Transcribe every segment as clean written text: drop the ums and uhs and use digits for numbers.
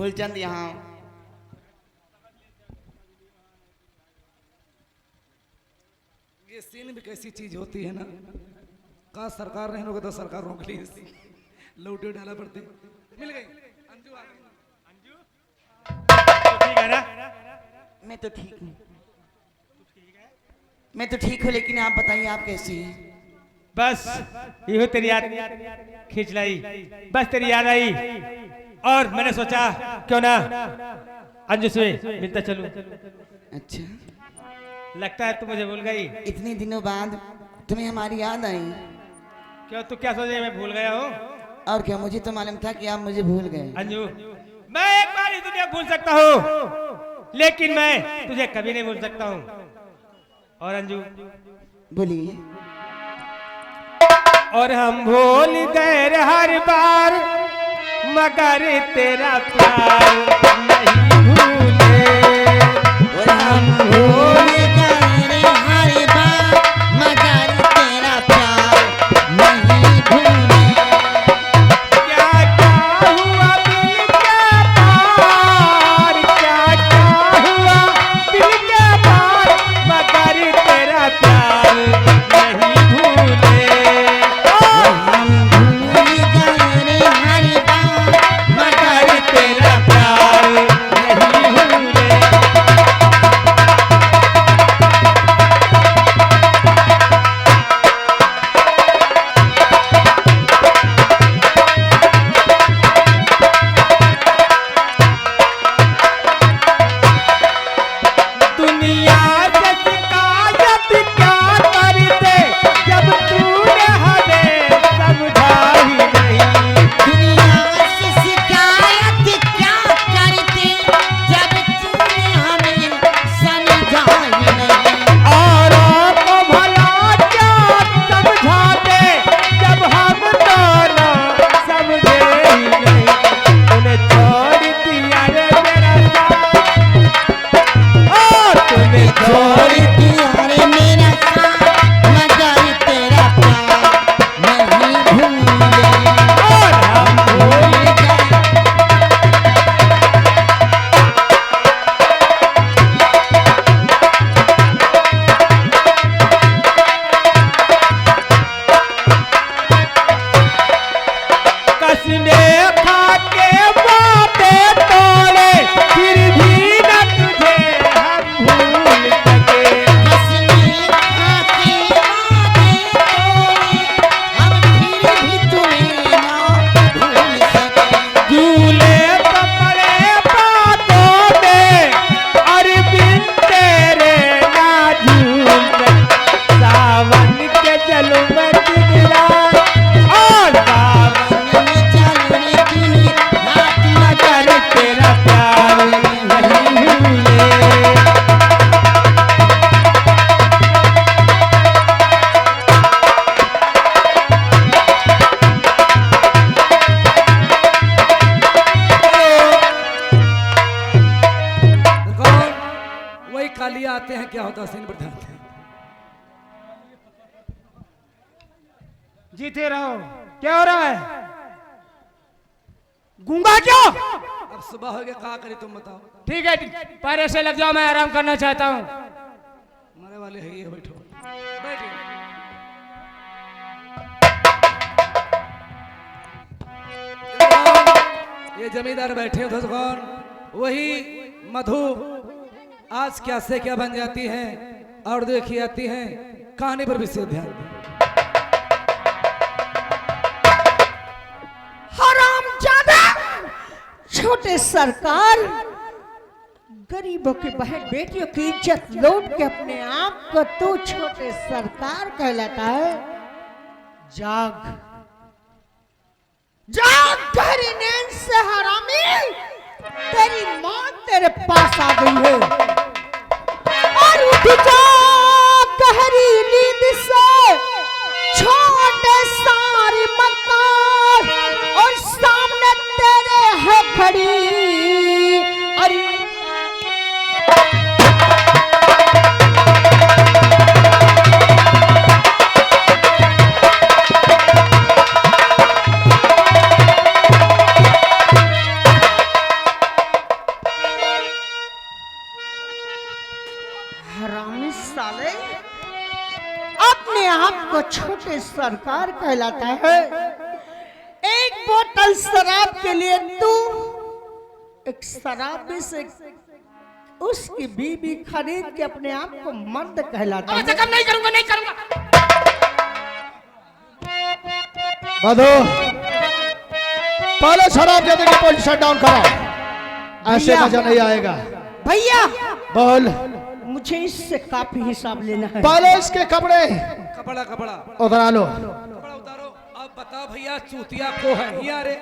फूलचंद यहाँ। ये सीन भी कैसी चीज होती है ना, का सरकार नहीं होगा तो सरकार रोक ली, लौटे डाला पड़ते। मिल गई अंजू, आ गई अंजू। ठीक है ना? मैं तो ठीक हूँ, मैं तो ठीक हूँ, लेकिन आप बताइए आप कैसी हैं? बस ये तेरी याद खींच लाई, बस तेरी याद आई और मैंने सोचा क्यों ना अंजू से मिलता चलूं। अच्छा, लगता है तू मुझे भूल गई। इतने दिनों बाद तुम्हें हमारी याद आई? क्यों तू क्या सोचे मैं भूल गया हूँ? और क्या, मुझे तो मालूम था कि आप मुझे भूल गए। अंजू, मैं एक बार ही तुझे भूल सकता हूँ, लेकिन मैं तुझे कभी नहीं भूल सकता हूँ। और अंजू बोलिए। और हम भूल गए हर बार, मगर तेरा प्यार नहीं भूले। और हम भूल गए हर बार, मगर तेरा प्यार नहीं भूले। क्या क्या हुआ दिल के पार, क्या क्या हुआ दिल के पार, मगर तेरा प्यार नहीं भूले। मगर तेरा प्यार नहीं भूले। दुनिया से शिकायत क्या करते, जब तूने हमें समझा ही नहीं। दुनिया से शिकायत क्या करते, जब तूने हमें समझा ही नहीं। औरों को भला क्या समझाते, जब हम दोनों समझे ही नहीं। तूने छोड़ दिया रे मेरा साथ, और तूने छोड़ दिया रे मेरा साथ, मगर तेरा प्यार नहीं भूले। और हम भूल गए। कसने खा के वादे तोड़े, फिर भी न तुझे हम भूल सके। हंसने आके वादे तोड़े, हम फिर भी तुम्हें ना भूल सके। झूले तो पड़े बातों में, और बिन तेरे ना झूल सके। सावन के जल में दिन रात, और सावन में चलने दिन रात, मगर तेरा प्यार नहीं भूले। कौन वही कालिया आते हैं, क्या होता है सीन बताते हैं। जीते रहो। क्या हो रहा है? गूंगा क्यों? अब सुबह हो गया, कहा करी तुम बताओ। ठीक है, पैर से लग जाओ, मैं आराम करना चाहता हूँ। मरे वाले है ये, बैठो बैठिए। ये जमींदार बैठे उधर कौन? वही मधु। आज क्या से क्या बन जाती हैं और देखी आती हैं, कहानी पर विशेष ध्यान दें। हरामजादा, छोटे सरकार गरीबों की बहन बेटियों की इज्जत लूट के अपने आप को तू छोटे सरकार कहलाता है। जाग जाग गहरी नींद से हरामी, तेरी मां तेरे पास आ गई है। और उठ जा गहरी नींद से, छोटे सारी मक्कार, और सामने तेरे है खड़ी अरे साले अपने आप को छोटे सरकार कहलाता है। एक बोतल शराब के लिए तू एक शराबी से उसकी बीवी खरीद के अपने आप को मर्द कहलाता है। कम नहीं करूंगा, नहीं करूंगा। मधु, पहले शराब देने की पोजीशन डाउन कराओ, ऐसे भैया। मजा नहीं आएगा। भैया बोल, मुझे इससे काफी हिसाब लेना है। पहले इसके कपड़े कपड़ा कपड़ा उतरा लो। कपड़ा उतारो। अब बताओ भैया चूतिया को है यहाँ रे?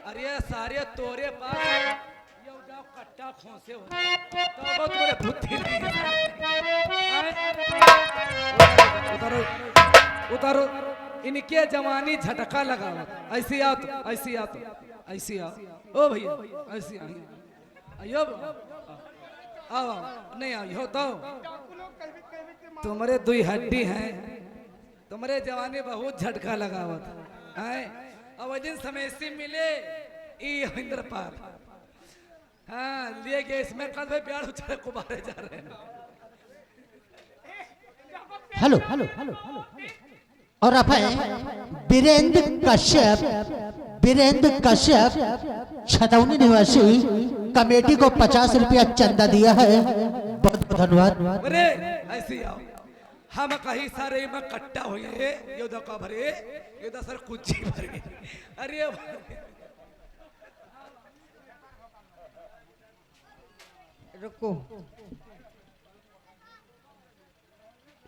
अरे सारे तोरे पास ये उठाओ कट्टा खोसे हो तो तुम्हारे बुद्धि नहीं है। उतारो उतारो। इनके जवानी झटका लगा। ऐसी आओ तो, ऐसी आओ तो, ऐसी आओ। ओ भैया ऐसी आइयो, आओ नहीं आओ तो तुम्हारे दुई हड्डी हैं, तुम्हारे जवानी बहुत झटका लगावत है। अब दिन समय से मिले ई इंद्र पार, हाँ लिए गए इसमें कल भाई प्यार उछाले को बाहर जा रहे हैं। हेलो हेलो हेलो और अब है वीरेंद्र कश्यप छतौनी निवासी कमेटी को 50 रुपया चंदा दिया है। बहुत बहुत धन्यवाद। अरे ऐसे आओ, हम कहीं सारे में कट्टा हुए ये दका भरे ये सर कुछ भरे। अरे रुको,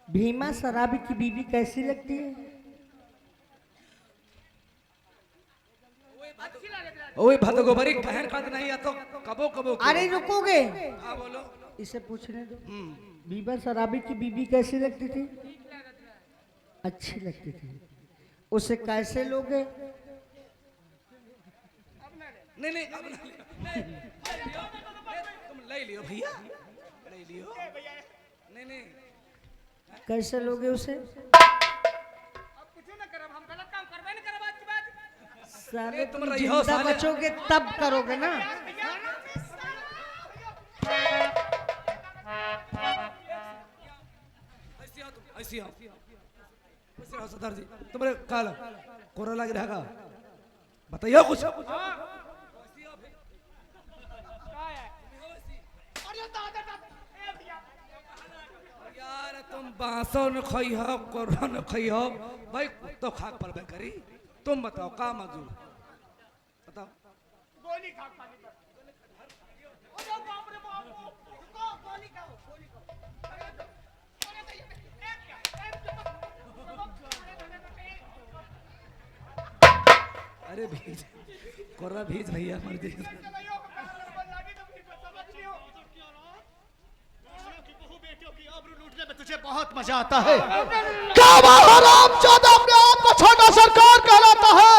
भीमा शराबी की बीवी कैसी लगती है? ओए भदगोबरी कहन का नहीं आता कबो कबो। अरे रुकोगे, हाँ बोलो। इसे पूछने दो। भीमा शराबी की बीवी कैसी लगती थी? अच्छी लगती थी। उसे कैसे लोगे? नहीं नहीं अब नहीं, तुम ले लियो भैया, ले लियो। नहीं नहीं कैसे लोगे उसे? साले तुम तुम रही हो जिंदा साले। बचोगे तब करोगे ना। ऐसी आओ तुम, ऐसी आओ, ऐसे आओ सरदार जी। तुम्हारे काल कोरा लग रहेगा, बताइए कुछ। यार तुम बांसों न खई हो, कोरा न खई हो भाई, तो खाक पर बे करी। तुम बताओ का मजूर बताओ। अरे भीज कोरा भीज भैया मर जाएगा। तुझे बहुत मजा आता है। क्या हराम ज्यादा अपने आप को छोटा सरकार कहलाता है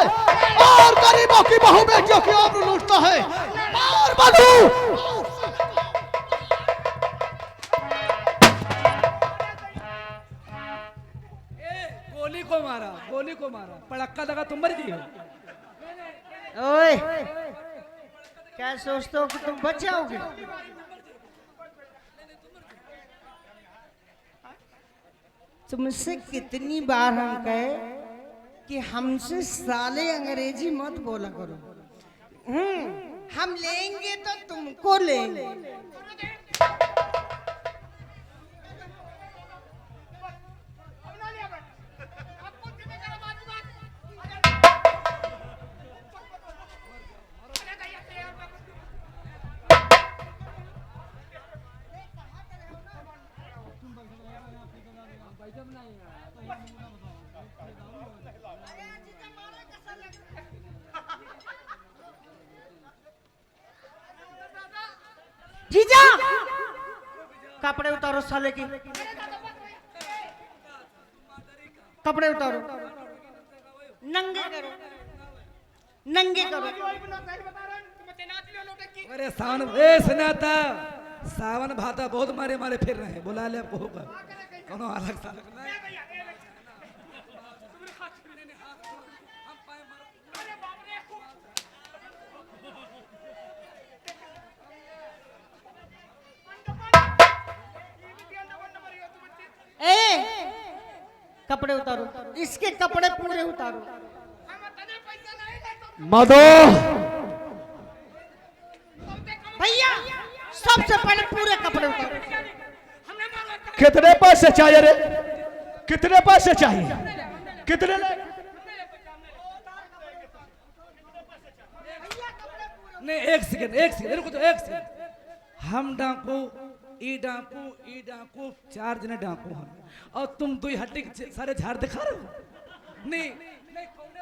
और गरीबों की बहू बेटियों की आबरू लूटता है। और मधु, गोली को मारा, गोली को मारा, पड़क्का लगा तुम मर गई हो। ओए, क्या सोचते हो कि तुम बच जाओगे? तुमसे कितनी बार हम कहे कि हमसे साले अंग्रेजी मत बोला करो। हम लेंगे तो तुमको लेंगे। जीजा, कपड़े उतारो साले की, कपड़े उतारो, नंगे करो, नंगे करो। अरे सावन ए सुनाता, सावन भाता बहुत मारे मारे फिर रहे हैं। बुला ले आपको होगा कोनो अलग सा। कपड़े उतारो, इसके कपड़े पूरे उतारो। मधु भैया सबसे पहले पूरे कपड़े उतारो। कितने पैसे चाहिए रे? कितने पैसे चाहिए? कितने नहीं एक सेकंड रुको तो एक सेकंड। हम डाकू ई डाकू 4 जने डाकू हम और तुम 2 हट्टी के सारे झाड़ दिखा रहे हो। नहीं कौने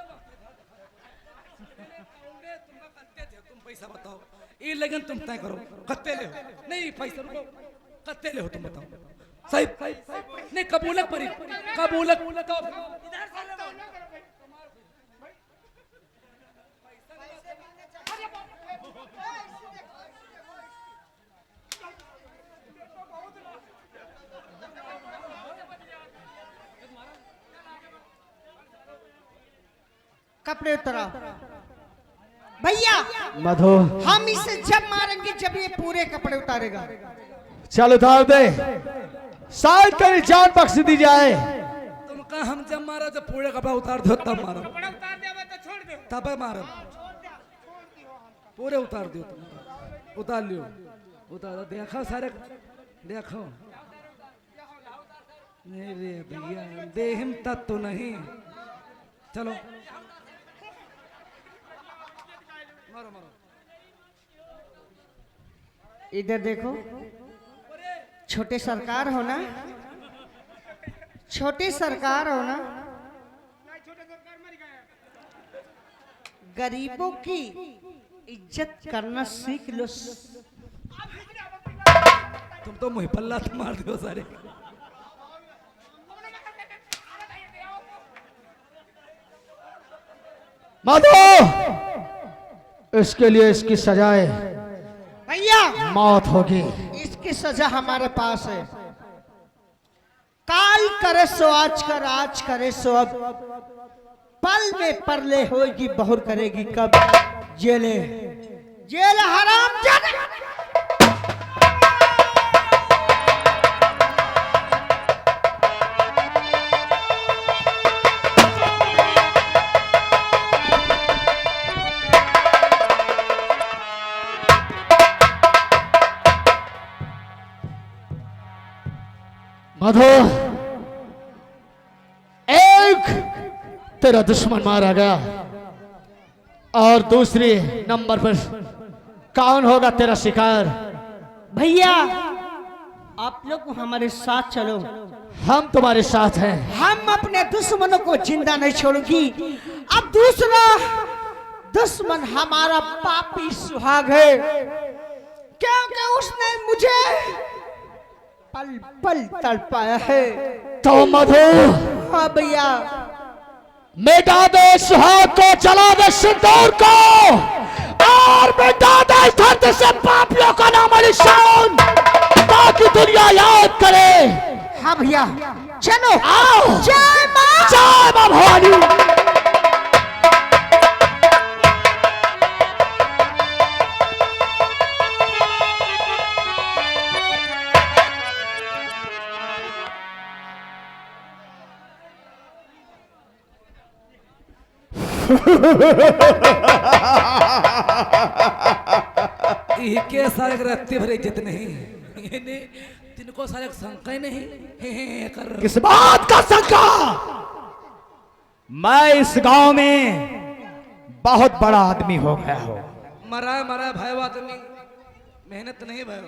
तुम पैसा बताओ ई लगन तुम तय करो कत्ते ले हो। नहीं पैसा रुको कत्ते ले हो तुम बताओ सही नहीं कबूलक परी कबूलक कपड़े उतरा। भैया मधु हम इसे जब मारेंगे जब ये पूरे कपड़े उतारेगा। चल उतार दे, शायद तेरी जान बख्श दी जाए। तुम कहा हम जब मारा जब पूरे कपड़ा उतार दो तब मारो तब मारो पूरे उतार दो तुम उतार लियो उतार देखो सारे देखो नहीं रे भैया देहिम तक तो नहीं चलो मारो मारो इधर देखो छोटे सरकार हो ना, छोटे सरकार हो ना, गरीबों की इज्जत करना सीख लो। तुम तो मुँह पल्ला मार दो सारे। मधु इसके लिए इसकी सजाए भैया मौत होगी। इसकी सजा हमारे पास है। काल करे सो आज कर, आज करे सो अब, पल में परले होगी बहुर करेगी कब। जेले जेल हराम जाने। मधु एक तेरा दुश्मन मारा गया और दूसरी नंबर पर कौन होगा तेरा शिकार? भैया आप लोग हमारे साथ चलो, हम तुम्हारे साथ हैं। हम अपने दुश्मनों को जिंदा नहीं छोड़ूंगी। अब दूसरा दुश्मन हमारा पापी सुहाग है, क्योंकि उसने मुझे पल पल तड़पाया है। तो मधु हाँ भैया मिटा दे सुहाग को, जला दे सिंदूर को और मिटा दे इस धरती से पापियों का नाम निशान, ताकि दुनिया याद करे। हाँ भैया चलो आओ। जय मां, जय मां भवानी। के सारे रत्ते भरे इज्जत नहीं तिनको सारे शंका ही नहीं कर किस बात का शंका? मैं इस गांव में बहुत बड़ा आदमी हो गया हूं। मरा भाई आदमी मेहनत नहीं भाई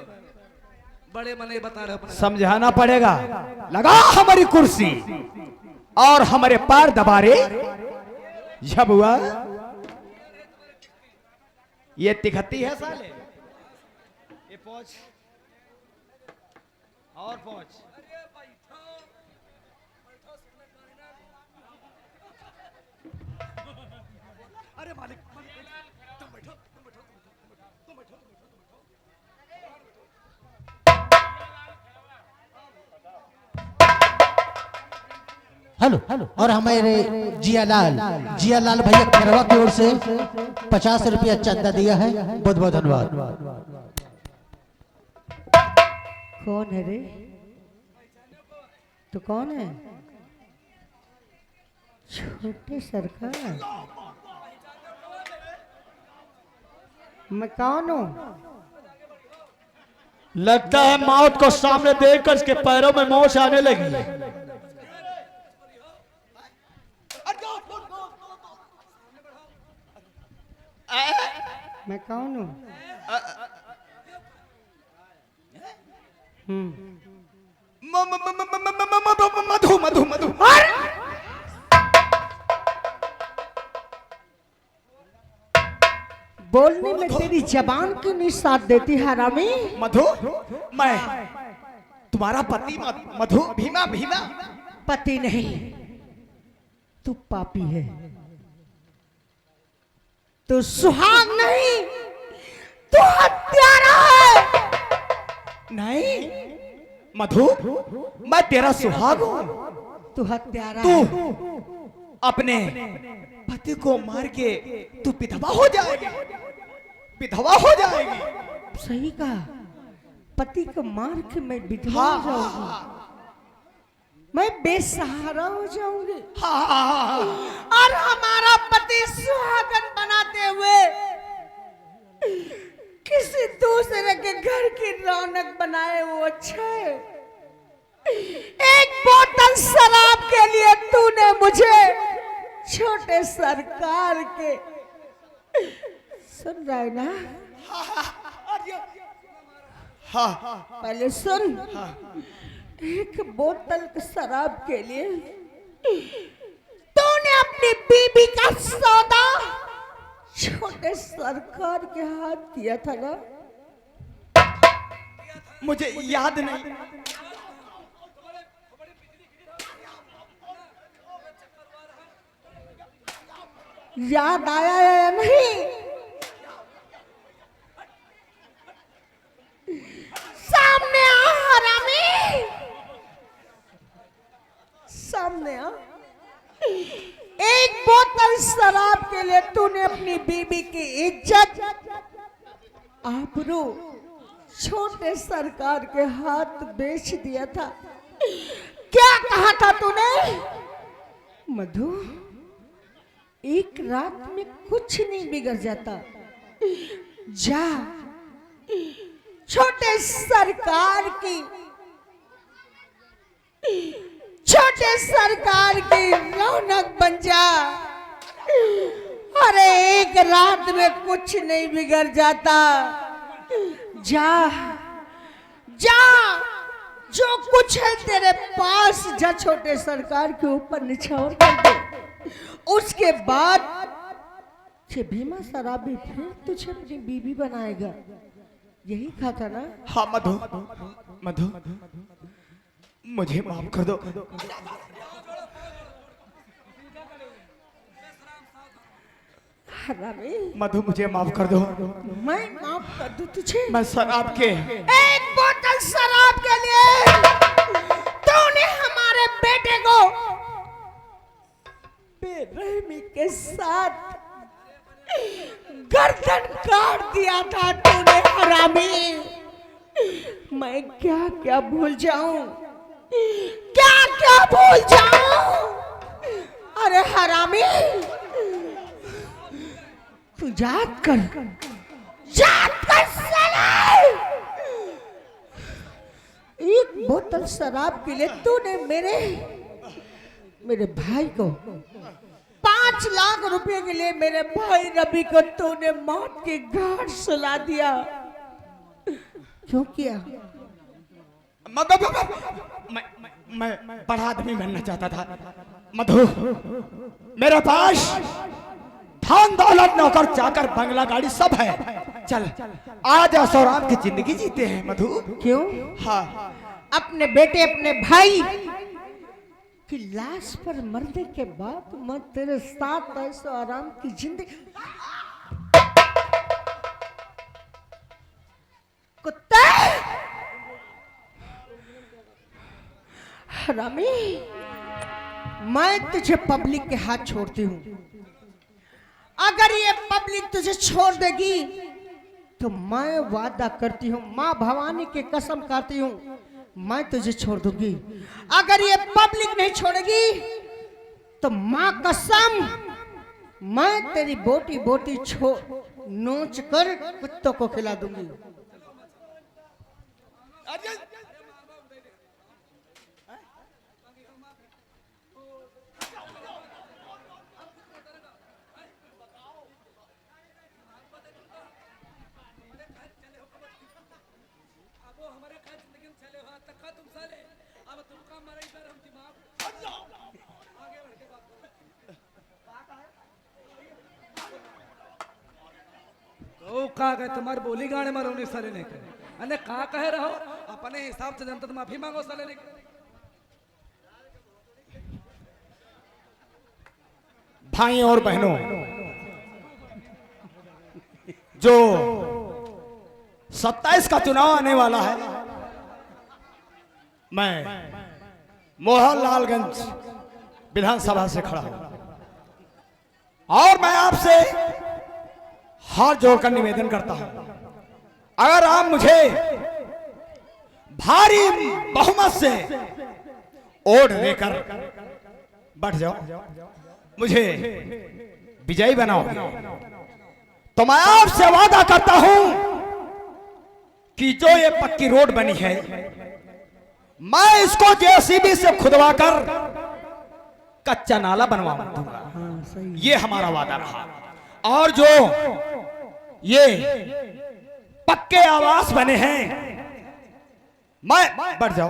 बड़े मने बता रहे अपने। समझाना पड़ेगा। लगा हमारी कुर्सी और हमारे पैर दबारे जब हुआ ये तिखती है साले। ये पहुंच और पहुंच। अरे मालिक हेलो और हमारे जियालाल भैया खेरवा की ओर से 50 रुपया चंदा दिया है। बहुत बहुत धन्यवाद। कौन है रे? तो कौन है? छोटे सरकार, मैं कौन हूँ? लगता है मौत को सामने देखकर इसके पैरों में मोच आने लगी। मैं कौन हूँ? मधु मधु मधु। बोलने में तेरी जबान क्यों नहीं साथ देती हरामी? मधु, मैं तुम्हारा पति मधु। भीमा भीमा। पति नहीं, तू पापी है। तू सुहाग नहीं, तू हत्यारा है। नहीं मधु, मैं तेरा सुहाग हूं। तू हत्यारा तू है। अपने पति को मार के तू विधवा हो जाएगी, विधवा हो जाएगी। सही कहा, पति को मार के मैं विधवा हाँ, हो जाऊंगी। मैं बेसहारा हो जाऊंगी। हाँ। और हमारा पति सुहागन बनाते हुए किसी दूसरे के घर की रौनक बनाए वो अच्छा है। एक बोतल शराब के लिए तूने मुझे छोटे सरकार के, सुन रहा है ना? हाँ। पहले सुन। एक बोतल शराब के लिए तूने अपनी बीबी का सौदा छोटे सरकार के हाथ दिया था ना? मुझे याद नहीं। याद आया या नहीं? सामने आ हरामी, सामने आ। एक बोतल शराब के लिए तूने अपनी बीबी की इज्जत, आबरू छोटे सरकार के हाथ बेच दिया था। क्या कहा था तूने? मधु, एक रात में कुछ नहीं बिगड़ जाता। जा छोटे सरकार की, छोटे सरकार की रौनक बन जा। अरे एक रात में कुछ नहीं बिगड़ जाता। जा जा, जो कुछ है तेरे पास जा, छोटे सरकार के ऊपर निछावर कर दे। उसके बाद भीमा शराबी फिर तुझे अपनी बीबी बनाएगा। यही कहा था ना? हाँ मधु, मधु मुझे माफ कर दो। हरामी, मधु मुझे माफ कर दो। मैं माफ कर दूं तुझे? मैं शराब के, एक बोतल शराब के लिए तूने हमारे बेटे को बेरहमी के साथ गर्दन काट दिया था तूने हरामी। मैं क्या क्या भूल जाऊं, क्या क्या भूल जाऊं। अरे हरामी, तू याद कर, याद कर साले। एक बोतल शराब के लिए तूने मेरे भाई को 5 लाख रुपए के लिए मेरे भाई रवि को तूने मौत के घाट सुला दिया। क्यों किया? मैं बड़ा आदमी बनना चाहता था मधु। मेरे पास धन दौलत नौकर चाकर बंगला गाड़ी सब है। चल आज ऐशोआराम की जिंदगी जीते हैं मधु। क्यों? हाँ। अपने बेटे, अपने भाई की लाश पर मरने के बाद मैं तेरे साथ ऐशोआराम की जिंदगी। कुत्ते, हरामी, मैं तुझे पब्लिक के हाथ छोड़ती हूँ। अगर ये पब्लिक तुझे छोड़ देगी तो मैं वादा करती हूँ, माँ भवानी की कसम खाती हूँ, मैं तुझे छोड़ दूंगी। अगर ये पब्लिक नहीं छोड़ेगी तो माँ कसम मैं तेरी बोटी बोटी नोच कर कुत्तों को खिला दूंगी। ओ का कहे तुम्हारे बोली गाने मारो नहीं साले ने कहे अने का कहे रहो अपने हिसाब से जनता माफी मांगो साले ने भाई और बहनों, जो 27 का चुनाव आने वाला है, मैं मोहनलालगंज विधानसभा से खड़ा हूं और मैं आपसे हाथ जोड़कर निवेदन करता हूं, अगर आप मुझे भारी बहुमत से वोट देकर बढ़ जाओ, मुझे विजयी बनाओगे, तो मैं आपसे वादा करता हूं कि जो ये पक्की रोड बनी है मैं इसको जेसीबी से खुदवाकर कच्चा नाला बनवा दूंगा। ये हमारा वादा रहा। और जो ये पक्के आवास बने हैं, मैं बढ़ जाओ,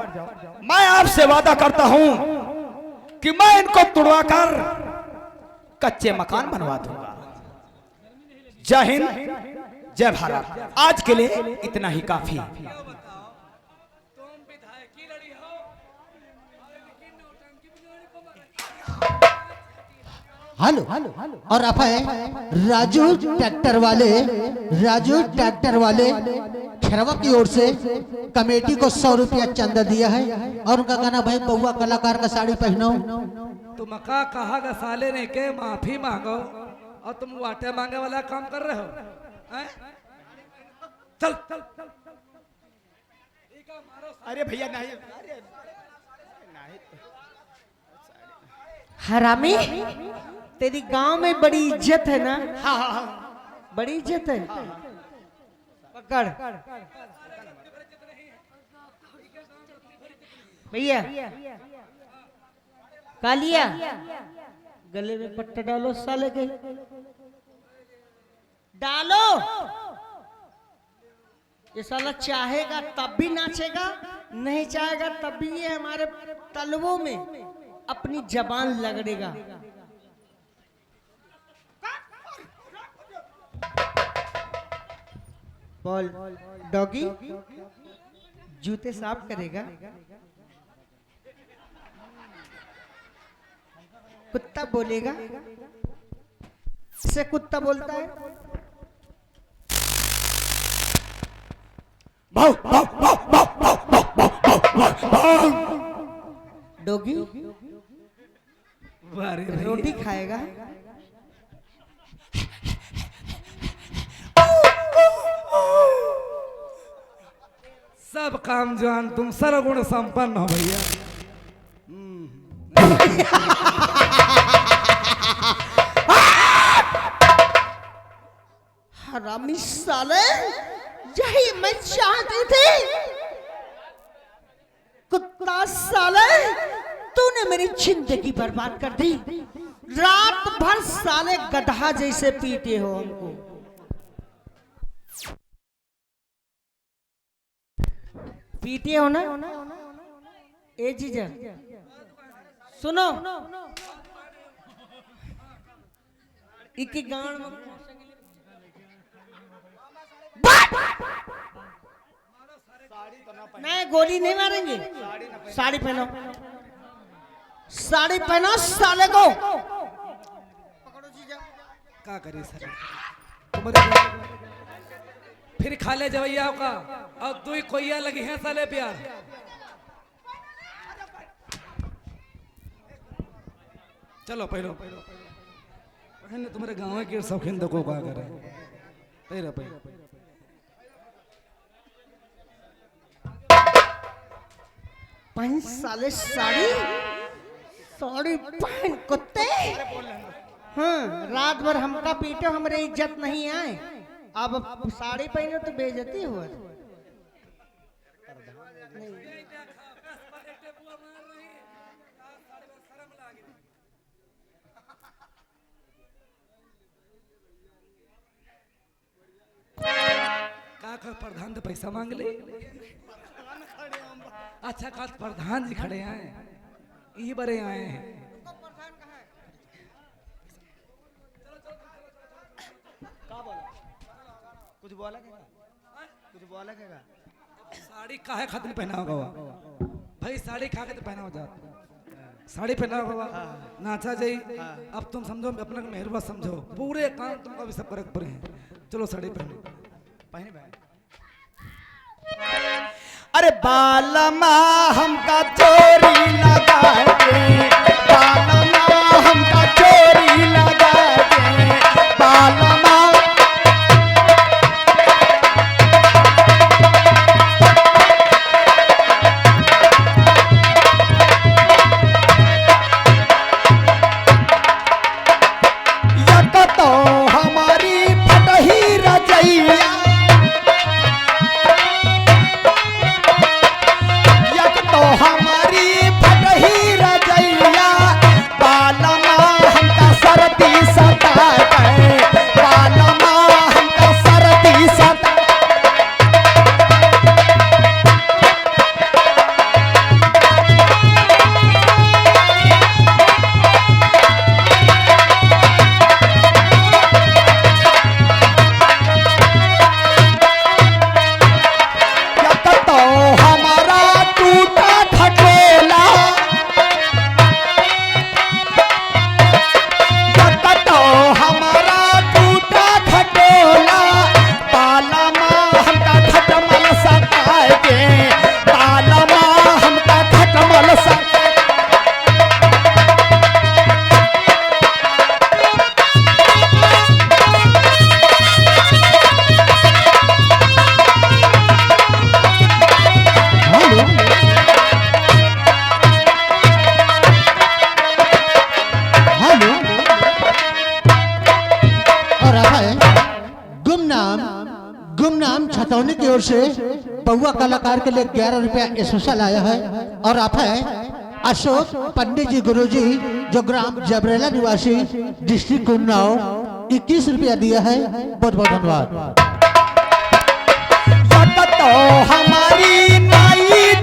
मैं आपसे वादा करता हूं कि मैं इनको तुड़वाकर कच्चे मकान बनवा दूंगा। जय हिंद, जय भारत। आज के लिए इतना ही काफी। हेलो और आप है राजू ट्रैक्टर वाले खैरवा की ओर से कमेटी को 100 रुपया चंदा दिया है और उनका कहना भाई बउआ कलाकार का साड़ी पहनो। तुम का कहा गा साले ने के माफी मांगो और तुम वाटे मांगे वाला काम कर रहे हो हैं? चल अरे भैया नहीं, हरामी, तेरी गांव में बड़ी इज्जत है ना? हाँ हाँ हाँ, बड़ी इज्जत है। पकड़ भैया, कालिया गले में पट्टा डालो साले के, डालो। ये साला चाहेगा तब भी नाचेगा, नहीं चाहेगा तब भी ये हमारे तलवों में अपनी जबान लगड़ेगा। बोल डॉगी, जूते साफ करेगा? कुत्ता बोलेगा? से कुत्ता बोलता है? भाव भाव भाव भाव भाव भाव भाव। डॉगी रोटी खाएगा? सब काम जान तुम सर्वगुण संपन्न हो भैया। हरामी साले, यही मैं चाहती थी। कुत्ता साले, तूने मेरी जिंदगी बर्बाद कर दी। रात भर साले गधा जैसे पीटे हो हमको। पीटे हो ना? ए जीजा सुनो, इकी गांड में नहीं, गोली नहीं मारेंगे। साड़ी पहनो, साड़ी पहनो साले को। पकड़ो जीजा। का करे सर तुम्हारे फिर खा ले जवैया का और दुई कोइया लगी है साले प्यार। चलो पहलो पहले तुम्हारे गाँव के शौकीन देखो का करे पहले पहले 5 साले साड़ी साड़ी पहन कुत्ते। हाँ, रात भर हमका पीटो, हमरे इज्जत नहीं आए। अब साड़ी पहनो तो बेइज्जती हुआ। का प्रधान तो पैसा मांग ले। अच्छा का प्रधान जी खड़े हैं, ये बड़े आए हैं। कुछ बोला क्या? साड़ी काहे खातिर पहना होगा भाई? साड़ी खा के तो पहना हो जाता, साड़ी पहना होगा नाचा जाई। अब तुम समझो, अपना मेहरबा समझो, पूरे काम तुमको अभी सब करे पड़े हैं। चलो साड़ी पहनो। अरे बालमा हमका चोरी लगा के, बालमा हमका चोरी लगा के, बालमा यक तो हमारी फटही रजैया, हमारी फटही रजैया, बालमा हमका सरदी सता गए, बालमा हमका सरदी सता। तो हमारा टूटा खटोला, तो हमारा टूटा खटोला, बालमा हमका खटमल सताएगे, बालमा हमका खटमल गुमनाम छतौनी की ओर से पौवा कलाकार के लिए 11 रुपया स्पेशल आया है। और आप है अशोक पंडित जी गुरुजी, जो ग्राम जबरेला निवासी, डिस्ट्रिक्ट उन्नाव, 21 रुपया दिया है। बहुत बहुत धन्यवाद। तो हमारी नाई